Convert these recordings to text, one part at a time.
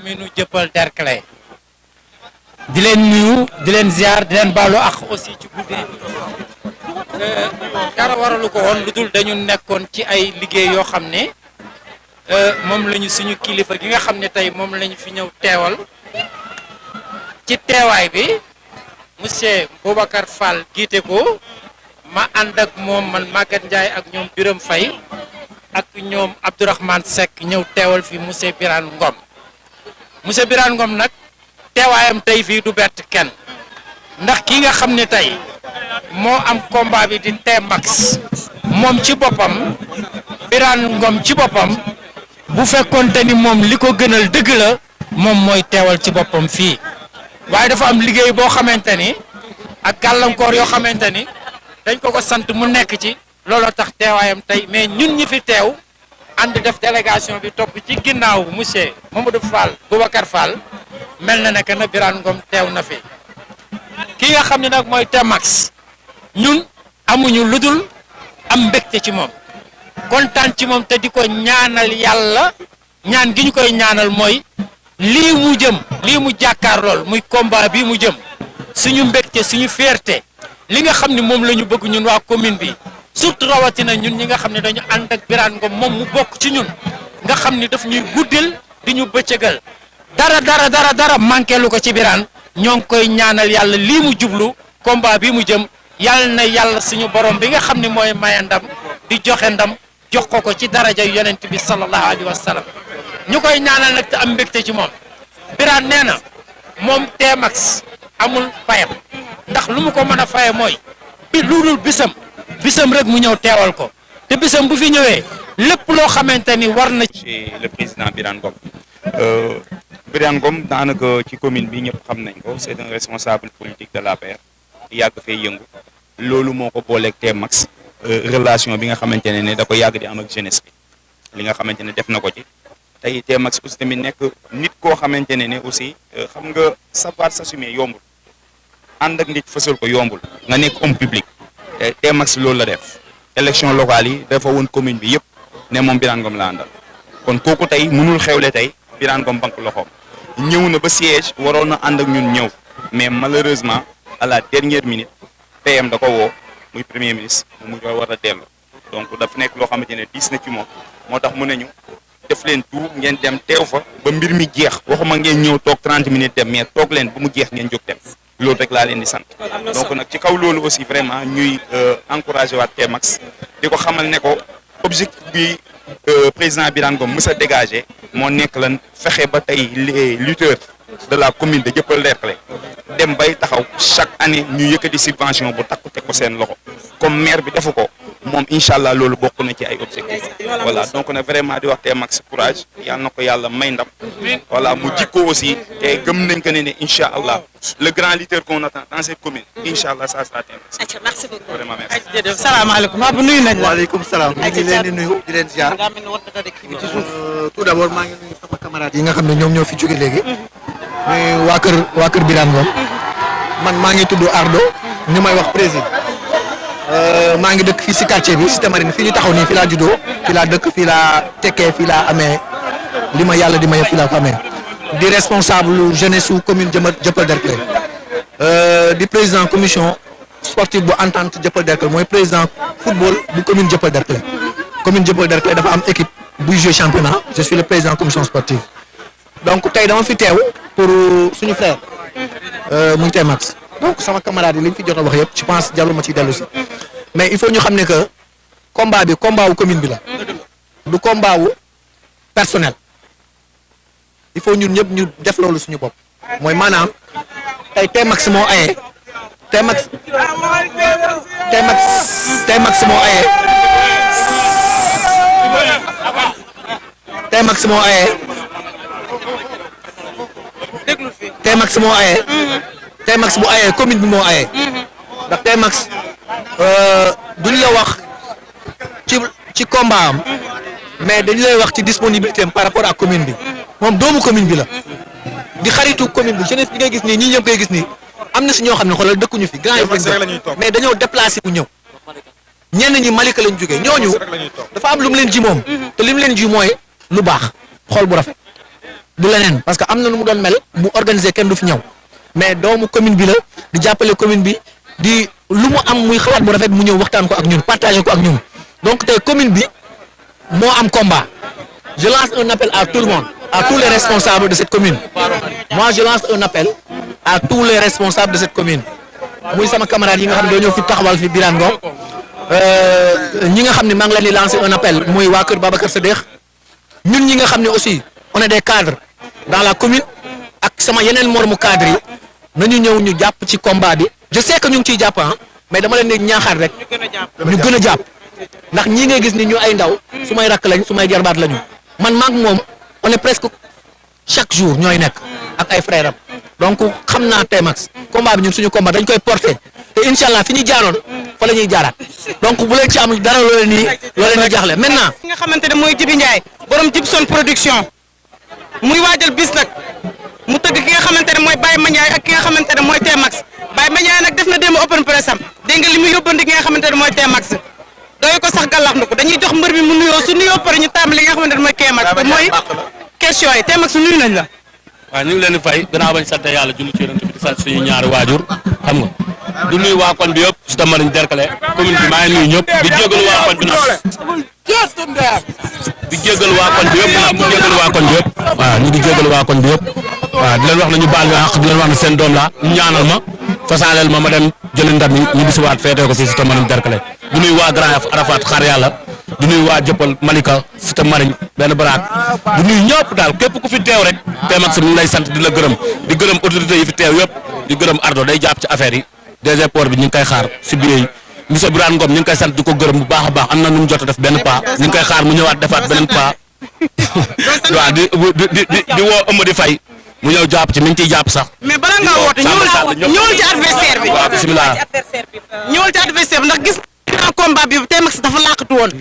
commune Dieuppeul Derklé di leen nuyu di leen ziar di leen baalu ak aussi ci guddee dara waralu ko woon lu dul dañu nekkoon ci ay liggéey yoo xam ne moom lañu suñu kilifa gi nga xam ne tey moom lañu fi ñëw teewal ci teewaay bi monsieur Boubacar Fall jiite ko ma ànd ak moom man Maguette Ndiaye ak ñoom Birame Faye ak ñoom Abdourahmane Seck ñëw teewal fi monsieur Birane Ngom monsieur Birane Ngom nag teewaayam tey fii du bett kenn ndax ki nga xam ne tey moo am combat bi di T-Max moom ci boppam Birane Ngom ci boppam bu fekkoonte ni moom li ko gënal dëgg la moom mooy teewal ci boppam fii waaye dafa am liggéey boo xamante ni ak gàllankoor yoo xamante ni dañ ko sant mu nekk ci looloo tax teewaayam tey mais ñun ñi fi teew ànd def délégation bi topp ci ginnaaw monsieur Mamadou Fall Boubacar Fall mel na ne que na Birane Ngom teew na fi ki nga xam ne nag mooy T-Max ñun amuñu ludul am mbégte ci moom kontaan ci moom te di ko ñaanal yàlla ñaan gi ñu koy ñaanal mooy lii mu jëm lii mu jàkkaar lool muy combat bii mu jëm suñu mbégte suñu fierté li nga xam ne moom la ñu bëgg ñun waa commune bi surtout rawatina ñun ñi nga xam ne dañu ànd ak Birane Ngom moom mu bokk ci ñun nga xam ni daf ñuy guddil di ñu bëccëgal dara manqué lu ko ci Birane ñoo ngi koy ñaanal yàlla lii mu jublu combat bi mu jëm yàlla na yàlla suñu borom bi nga xam ne mooy maye ndam di joxe ndam jox ko ci daraja yonent bi sallallahu alayhi wa sallam ñu koy ñaanal nag te am mbégte ci moom Birane nee na moom T-Max amul fayam ndax lu mu ko mën a faye mooy bi lu dul bisam rek mu ñëw teewal ko te bisam bu fi ñëwee lépp loo xamante ni war na ci le président Birane Ngom Birane Ngom daanaka ci commune bi ñëpp xam nañ ko c'est un responsable politique de l'APR yàgg fee yëngu loolu moo ko booleeg T-Max relation bi nga xamante ne da ko yàgg di am ak jeunesse bi li nga xamante ne def na ko ci tey T-Max aussi tamit nekk nit koo xamante ne aussi xam nga savoir s'assumer yombul ànd ak nit fësal ko yombul nga nekk homme public T-Max loolu la def élection locale yi dafa woon commune bi yëpp ne moom Birane Ngom la àndal kon kooku tey mënul xewle tey Birane Ngom banque loxoom ñëw na ba siège waroon na ànd ak ñun ñëw mais malheureusement à la dernière minute PM da ko woo muy premier ministre mu war a dellu donc dafa nekk loo xamante ne diis na ci moom moo tax mu ne ñu def leen tout ngeen dem teew fa ba mbir mi jeex waxuma ngeen ñëw toog 30 minutes dem mais toog leen ba mu jeex ngeen jóg dem loolu rek laa leen di sant donc nag ci kaw loolu aussi vraiment ñuy encouragé waat T-Max di ko xamal ne ko objectif bi président Birane Ngom mës a dégagé moo nekk lan fexe ba tey les lutteurs de la commune de Dieuppeul Derklé dem bay taxaw chaque année ñu yëkkati subvention bu takku teg ko seen loxo comme maire bi defu ko moom incha allah loolu bokk na ci ay objectifs voilà donc nag vraiment di wax T-Max courage yàlla na ko yàlla may ndam voilà mu jikko aussi te gëm nañ ko ne incha allah le grand lutteur qu'on attend dans cette commune incha allah ça sera T-Max. Merci beaucoup vraiment merci. salaamaaleykum Abou nuyu nañ la. waaleykum salaam ñu ngi leen di nuyu di leen ziar tout d'abord maa ngi nuyu sama camarades yi nga xam ne ñoom ñoo fi jóge léegi muy waa kër Birane Ngom man maa ngi tudd Ardo ñu may wax président maa ngi dëkk fii si quartier bi Cité Marine fii ñu taxaw nii fii laa juddoo fii laa dëkk fii laa tekkee fii laa amee li ma yàlla di maye fii laa ko amee di responsable jeunesse su commune Dieuppeul Derklé di président commission sportive bu entente Dieuppeul Derklé mooy président football bu commune Dieuppeul Derklé commune Dieuppeul Derklé dafa am équipe buy jouer championnat je suis le président commission sportive donc tey dama fi teew pour suñu frère muy T-Max donc sama camarade yi li ñu fi jot a wax yëpp je pense jarul ma ciy dellu si mais il faut ñu xam ne que combat bi combat wu commune bi la du combat wu personnel il faut ñun ñëpp ñu def loolu suñu bopp mooy maanaam tey T-Max moo aye T-Max moo aye T-Max moo aye T-Max moo aye T-Max bu ayee commune bi moo ayee ndax T-Max duñ la wax ci combat am mais dañu lay wax ci disponibilité am par rapport ak commune bi moom doomu commune bi la di xaritu commune bi jeunesse bi ngay gis nii ñii ñëpp ngay gis nii am na si ñoo xam ne xoolal dëkkuñu fi grand yi mais dañoo déplacé bu ñëw ñenn ñi Malika lañ jógee ñooñu dafa am lu mu leen ji moom te li mu leen ji mooy lu baax xool bu rafet du leneen parce que am na nu mu doon mel bu organiser kenn du fi ñëw mais doomu commune bi la di jàppale commune bi di lu mu am muy xalaat bu rafet mu ñëw waxtaan ko ak ñun partager ko ak ñun donc tey commune bi moo am combat je lance un appel à tout le monde à tous les responsables de cette commune moi je lance un appel à tous les responsables de cette commune muy sama camarade yi nga xam ne doo ñëw fi taxawal fi Birane Ngom ñi nga xam ne maa ngi leen di lancer un appel muy waa kër Babacar Sadekh ñun ñi nga xam ne aussi on est des cadres dans la commune ak sama yeneen mormu cadres yi nañu ñëw ñu jàpp ci combat bi je sais que ñu ngi ciy jàpp mais dama leen di ñaaxaat rek ñu gën a jàpp ndax ñii ngay gis ni ñu ay ndaw su may rakk lañ su may jarbaat lañu man maak moom on est presque chaque jour ñooy nekk ak ay frères am donc xam naa Tmax combat bi ñun suñu combat dañ koy porter te incha allah fi ñu jaaroon fa la ñuy jaaraat donc bu leen ci am dara loo leen di jaaxle maintenant. ki nga xamante ne mooy Jibi Ndiaye borom Jibson production muy waajal bis nag mu tëgg ki nga xamante ne mooy Baye Mandiaye ak ki nga xamante ne mooy Tmax Baye Mandiaye nag def na démb open press am dégg nga li muy yóbbandi ki nga xamante ne mooy Tmax doy ko sax gàllax na ko dañuy jox mbër mi mu nuyoo su nuyoo pare ñu tàmbali li nga xamante ne mooy Tmax mooy question yi Tmax nuyu nañ la. waaw ñu ngi leen di fay gannaaw bañ sant yàlla julli ci yonent bi di sant suñu ñaari waajur xam nga du nuyu waa koñ bi yëpp su dama nañ derkale commune bi maa ngi nuyu ñëpp di jégalu waa koñ bi nag di jégalu waa koñ bi yëpp nag di jégalu waa koñ bi yëpp waaw ñu ngi jégalu waa koñ bi yëpp waaw di leen wax na ñu baal ñu àq di leen wax ne seen doom la ñu ñaanal ma fasaaleel ma dem jëli ndam yi ñu bisiwaat feetee ko fii si dama nañ derkale du nuyu waa Grand Yoff Arafat xaar yàlla du nuyu waa Jëppal Malika Cité Mariñ benn baraak du nuyu ñëpp daal képp ku fi teew rek Tmax mi ngi lay sant di la gërëm di gërëm autorités yi fi teew yëpp di gërëm Ardo day jàpp ci affaire yi DG Port bi ñu ngi koy xaar si biir yi monsieur Birane Ngom ñu ngi koy sant di ko gërëm bu baax a baax am na nu mu jot a def benn pas ñu ngi koy xaar mu ñëwaat defaat beneen pas waaw di woo ëmb di fay mu ñëw jàpp ci mi ngi ciy jàpp sax. mais bala ngaa woote ñëwal ci adversaire bi. waaw bisimilah ñëwal ci adversaire bi ndax gis naa combat bi Tmax dafa laqatu woon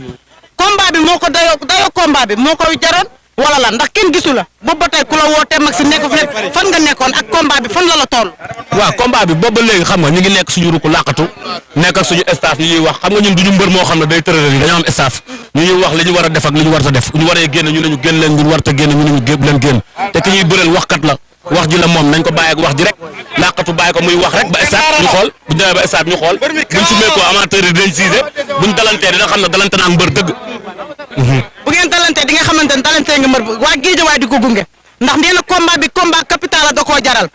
combat bi moo ko dayoo combat bi moo koy jaroon wala la ndax kenn gisu la boobu ba tey ku la woo Tmax nekk fan nga nekkoon ak combat bi fan la la toll. waaw combat bi boobu ba léegi xam nga ñu ngi nekk suñu ruku laqatu nekk ak suñu staff ñu ñuy wax xam nga ñun duñu mbër moo xam ne day tërëral yi dañoo am staff ñu ñuy wax li ñu war a def ak li ñu war a def ñu waree génn ñu ne ñu génn leen ñu war a génn ñu ne ñu leen génn te ki ñuy bëreel waxkat la wax ji la moom nañ ko bàyyi ak wax ji rek laqatu bàyyi ko muy wax rek ba stade ñu xool bu ñu demee ba stade ñu xool buñ sumee ko amateur yi dinañ siise buñ dalantee dina xam ne dalante naa mbër dëgg. bu ngeen dalantee di nga xamante ne dalantee nga mbër waa Géejawaay di ko gunge ndax nee na combat bi combat capital la da koo jaral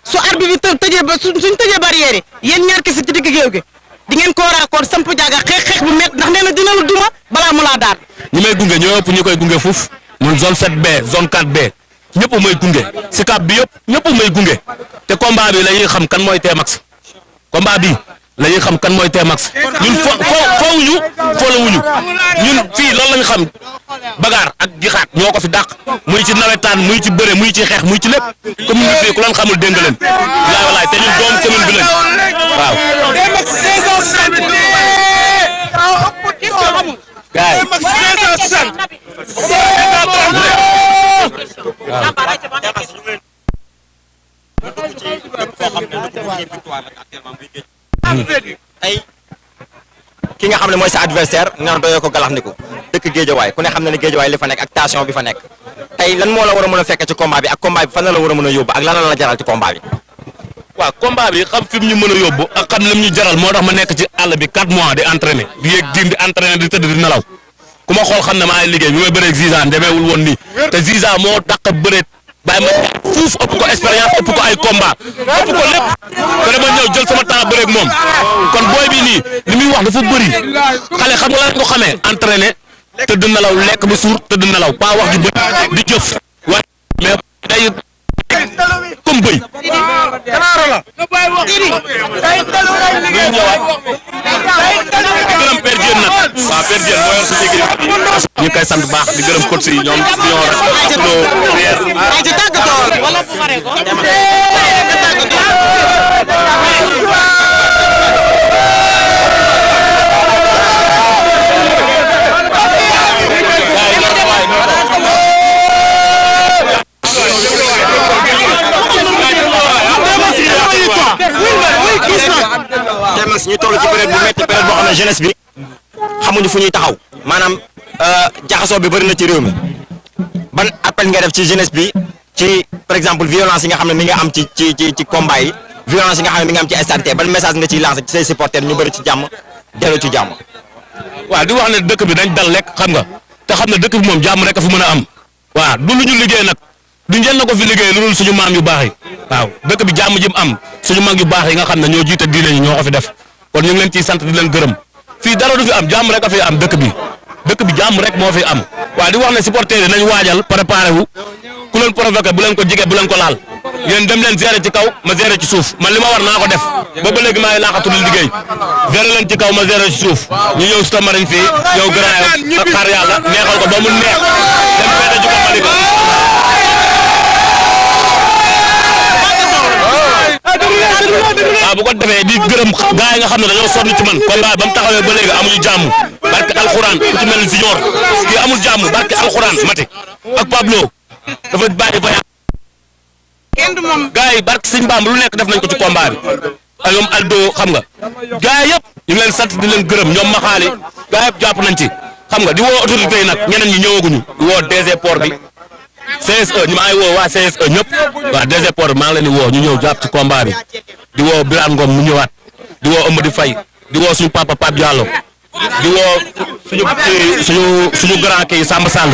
su arbitre bi tëjee ba suñ tëjee barrière yi yéen ñaar kese ci digg géew gi di ngeen ko raakoor samp jaaga xeex bu métti ndax nee na dina la duma balaa mu laa daan. ñi may gunge ñoo ëpp ñi koy gunge fuuf mun zone 7B zone 4B ñëpp may gunge si cap bi yëpp ñëpp may gunge te combat bi la ñuy xam kan mooy Tmax combat bi la ñuy xam kan mooy Tmax ñun fowuñu folowuñu ñun fii loolu lañu xam bagaar ak jixaat ñoo ko fi dàq muy ci nawetaan muy ci bëre muy ci xeex muy ci lépp commune bi fii ku leen xamul dégg leen laay walaay te ñun doomu commune bi lañ waaw. tey ki nga xam ne mooy sa adversaire nga doyoo ko galaxndiku dëkk Géejawaay ku ne xam na ne Géejawaay li fa nekk ak tension bi fa nekk tey lan moo la war a mën a fekk ci combat bi ak combat bi fan la war a mën a yóbbu ak lan la jaral ci combat bi. waaw combat bi xam fi mu ñu mën a yóbbu ak xam lim ñu jaral moo tax ma nekk ci àll bi 4 mois di entraîner di yéeg diin di entraîner di tëdd di nelaw ku ma xool xam ne maa ngi liggéey bi may bëree Ziza demeewul woon nii te Ziza moo dàq bëreet bàyyi ma fuuf ëpp ko expérience ëpp ko ay combat ëpp ko lépp te dama ñëw jël sama temps bëreeg moom kon booy bi nii li muy wax dafa bëri xale xam nga lan nga ko xamee entraîner tëdd nelaw lekk ba suur tëdd nelaw pas wax ju bëri di jëf waaye mais day comme bëy. gërëm Père Diène nag waaw Père Diène moo yor suñu équipe ñu ngi koy sant bu baax di gërëm coach yi ñoom Tmax ñu toll ci période bu métti période boo xam ne jeunesse bi xamuñu fu ñuy taxaw maanaam jaxasoo bi bëri na ci réew mi ban appel nga def ci jeunesse bi ci par exemple violence yi nga xam ne mi nga am ci combat yi violence yi nga xam ne mi nga am ci stade ban message nga ciy lancé ci say supporters ñu bëri ci jàmm dellu ci jàmm. waaw di wax ne dëkk bi dañ dal lekk xam nga te xam ne dëkk bi moom jàmm rek a fi mën a am waaw du lu ñu liggéey nag du njël na ko fi liggéey lu dul suñu maam yu baax yi waaw dëkk bi jàmm ji mu am suñu mag yu baax yi nga xam ne ñoo jiite diine ñi ñoo ko fi def kon ñu ngi leen ciy sant di leen gërëm fii dara du fi am jàmm rek a fi am dëkk bi jàmm rek moo fi am waaw di wax ne supporters yi nañ waajal préparé wu ku leen provoqué bu leen ko jige bu leen ko laal yéen dem leen gérer ci kaw ma gérer ci suuf man li ma war naa ko def ba léegi maa ngi laaxatu di liggéey gérer leen ci kaw ma gérer ci suuf ñu ñëw Cité Marine fii ñëw Grand Yoff ak xaar yàlla neexal ko ba mu neex dem feete ju ko Malika waaw bu ko defee di gërëm gars yi nga xam ne dañoo sonn ci man combat ba mu taxawee ba léegi amuñu jàmm barke alxuraan ku ci mel ni Junior kii amul jàmm barke alxuraan Mati ak Pablo dafa bàyyi voyage kenn du moom gars yi barke Sëñ Bamba lu nekk def nañ ko ci combat bi ak ñoom Aldo xam nga gars yi yëpp ñu ngi leen sant di leen gërëm ñoom Maxaali gars yëpp jàpp nañ ci xam nga di woo autorité yi nag ñeneen ñi ñëwaguñu di woo DG Port bi CSE ñu ma ay woo waa CSE ñëpp waa DG Port bi maa ngi leen di woo ñu ñëw jàpp ci combat bi di woo Birane Ngom mu ñëwaat di woo Amady Faye di woo suñu papa Pape Diallo di woo suñu grand kii Samba Sall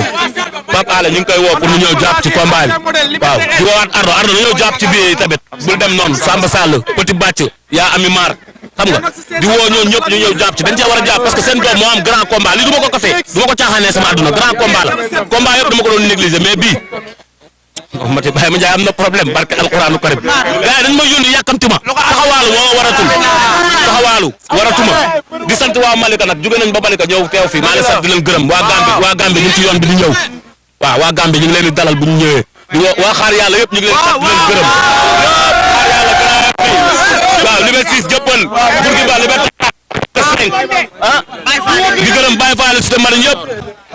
Pape Alé ñu ngi koy woo pour ñu ñëw jàpp ci combat bi waaw di woowaat Ardo ñu ñëw jàpp ci biir yi tamit bul dem noonu Samba Sall Petit Bàcc yaa Ami Mar xam nga di woo ñoo ñëpp ñu ñëw jàpp ci dañ cee war a jàpp parce que seen doom moo am grand combat lii du ma ko kafee du ma ko caaxaanee sama àdduna grand combat la combat yëpp dama ko doon négliger mais bii Mati Baye ma Ndiaye am na problème barke alquranu karim gars yi dañ ma yónni yàkkamti ma taxawaalu moo waratuma di sant waa Malika nag jóge nañ ba Malika ñëw teew fii maa ngi sant di leen gërëm waa Gambie ñu ngi ci yoon bi di ñëw waaw waa Gambie ñu ngi leen di dalal bu ñu ñëwee di waa xaar yàlla yëpp ñu ngi leen sant di leen gërëm xaar yàlla waaw Liberté 6 jëppal Bourguiba Liberté 5 di gërëm Baye Fall Cité Marine yëpp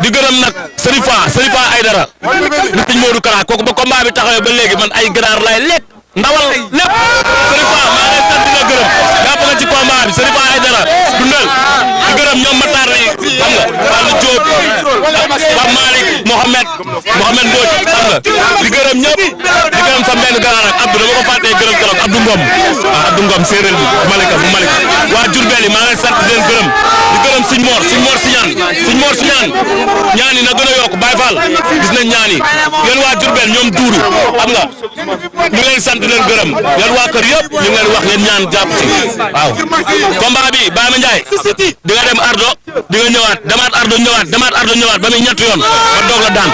di gërëm nag Serifa Aydara di sëñ Modou Kara kooku ba combat bi taxawee ba léegi man ay ganaar lay lekk ndawal lépp Serifa maa ngi lay sant di la gërëm jàpp nga ci combat bi Serifa Aydara dundal di gërëm ñoom Matar yi xam nga Fallou Diop Pape Malick Mohamed Mbodj xam nga di gërëm ñëpp di gërëm sa benn ganaar ak Abdou dama ko fàttee gërëm keroog Abdou Ngom waaw Abdou Ngom séeréer bi Malika waa Diourbel yi maa ngi lay sant di leen gërëm di gërëm Sëñ Mor Siñaan ñaan yi na gën a yokk Baye Fall gis nañ ñaan yi yéen waa Diourbel ñoom duuru xam nga ñu ngi leen sant di leen gërëm yéen waa kër yëpp ñu ngi leen wax ngeen ñaan jàpp ci waaw combat bi Baye Ma Ndiaye di nga dem Ardo di nga ñëwaat demaat Ardo ñëwaat ba muy ñett yoon nga doog la daan